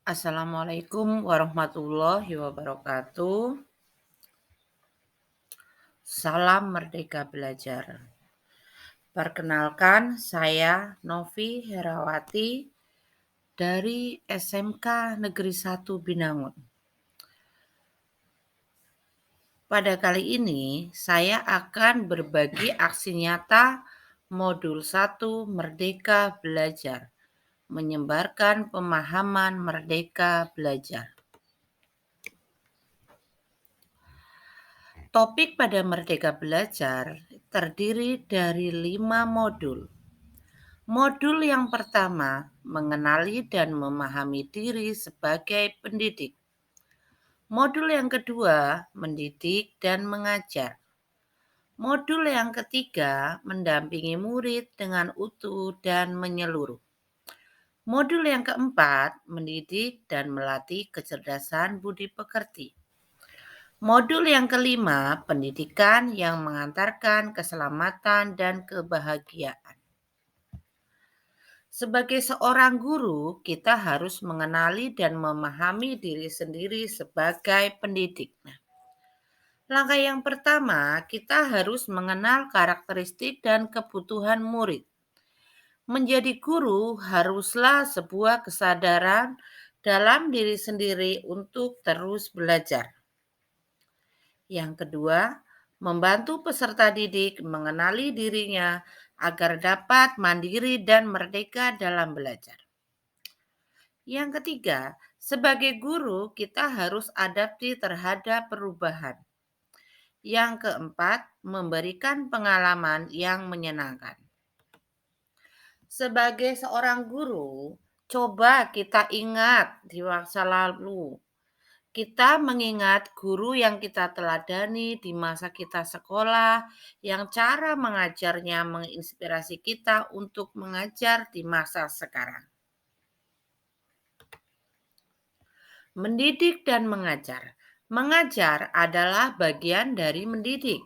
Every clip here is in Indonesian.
Assalamualaikum warahmatullahi wabarakatuh. Salam Merdeka Belajar. Perkenalkan, saya Novi Herawati dari SMK Negeri 1 Binangun. Pada kali ini, saya akan berbagi aksi nyata Modul 1 Merdeka Belajar, menyebarkan pemahaman Merdeka Belajar. Topik pada Merdeka Belajar terdiri dari 5 modul. Modul yang pertama, mengenali dan memahami diri sebagai pendidik. Modul yang kedua, mendidik dan mengajar. Modul yang ketiga, mendampingi murid dengan utuh dan menyeluruh. Modul yang keempat, mendidik dan melatih kecerdasan budi pekerti. Modul yang kelima, pendidikan yang mengantarkan keselamatan dan kebahagiaan. Sebagai seorang guru, kita harus mengenali dan memahami diri sendiri sebagai pendidik. Langkah yang pertama, kita harus mengenal karakteristik dan kebutuhan murid. Menjadi guru haruslah sebuah kesadaran dalam diri sendiri untuk terus belajar. Yang kedua, membantu peserta didik mengenali dirinya agar dapat mandiri dan merdeka dalam belajar. Yang ketiga, sebagai guru kita harus adaptif terhadap perubahan. Yang keempat, memberikan pengalaman yang menyenangkan. Sebagai seorang guru, coba kita ingat di masa lalu. Kita mengingat guru yang kita teladani di masa kita sekolah, yang cara mengajarnya menginspirasi kita untuk mengajar di masa sekarang. Mendidik dan mengajar. Mengajar adalah bagian dari mendidik.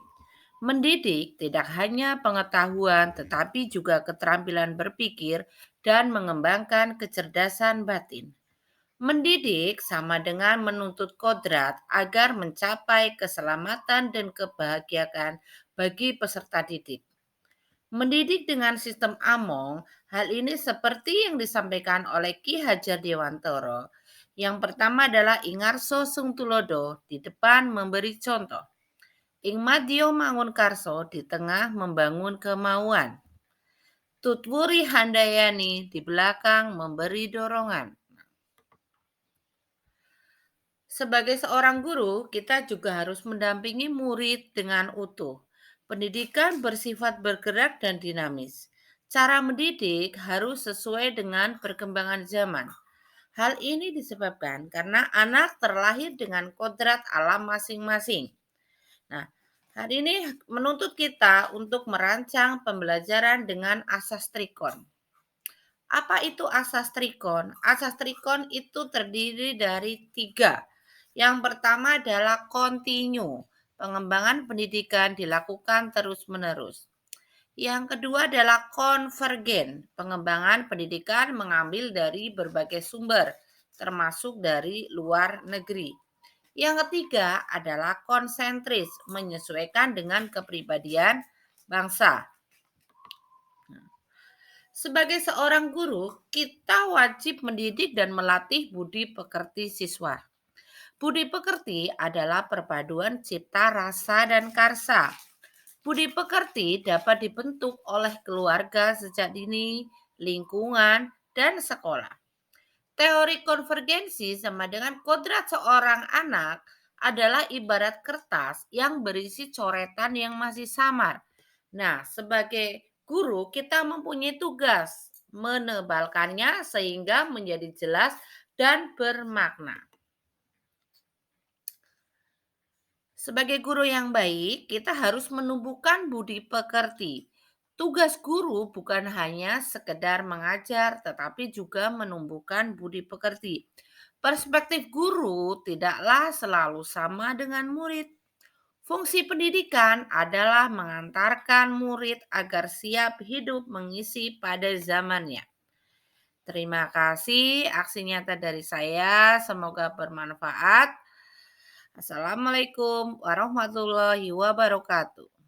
Mendidik tidak hanya pengetahuan, tetapi juga keterampilan berpikir dan mengembangkan kecerdasan batin. Mendidik sama dengan menuntut kodrat agar mencapai keselamatan dan kebahagiaan bagi peserta didik. Mendidik dengan sistem Among, hal ini seperti yang disampaikan oleh Ki Hajar Dewantoro. Yang pertama adalah Ingarso Sungtulodo di depan memberi contoh. Ingmadio Mangunkarso di tengah membangun kemauan. Tutwuri Handayani di belakang memberi dorongan. Sebagai seorang guru, kita juga harus mendampingi murid dengan utuh. Pendidikan bersifat bergerak dan dinamis. Cara mendidik harus sesuai dengan perkembangan zaman. Hal ini disebabkan karena anak terlahir dengan kodrat alam masing-masing. Nah, hal ini menuntut kita untuk merancang pembelajaran dengan asas trikon. Apa itu asas trikon? Asas trikon itu terdiri dari 3. Yang pertama adalah kontinu. Pengembangan pendidikan dilakukan terus-menerus. Yang kedua adalah konvergen. Pengembangan pendidikan mengambil dari berbagai sumber, termasuk dari luar negeri. Yang ketiga adalah konsentris, menyesuaikan dengan kepribadian bangsa. Sebagai seorang guru, kita wajib mendidik dan melatih budi pekerti siswa. Budi pekerti adalah perpaduan cipta rasa dan karsa. Budi pekerti dapat dibentuk oleh keluarga sejak dini, lingkungan, dan sekolah. Teori konvergensi sama dengan kodrat seorang anak adalah ibarat kertas yang berisi coretan yang masih samar. Nah, sebagai guru kita mempunyai tugas menebalkannya sehingga menjadi jelas dan bermakna. Sebagai guru yang baik, kita harus menumbuhkan budi pekerti. Tugas guru bukan hanya sekedar mengajar, tetapi juga menumbuhkan budi pekerti. Perspektif guru tidaklah selalu sama dengan murid. Fungsi pendidikan adalah mengantarkan murid agar siap hidup mengisi pada zamannya. Terima kasih aksi nyata dari saya, semoga bermanfaat. Assalamualaikum warahmatullahi wabarakatuh.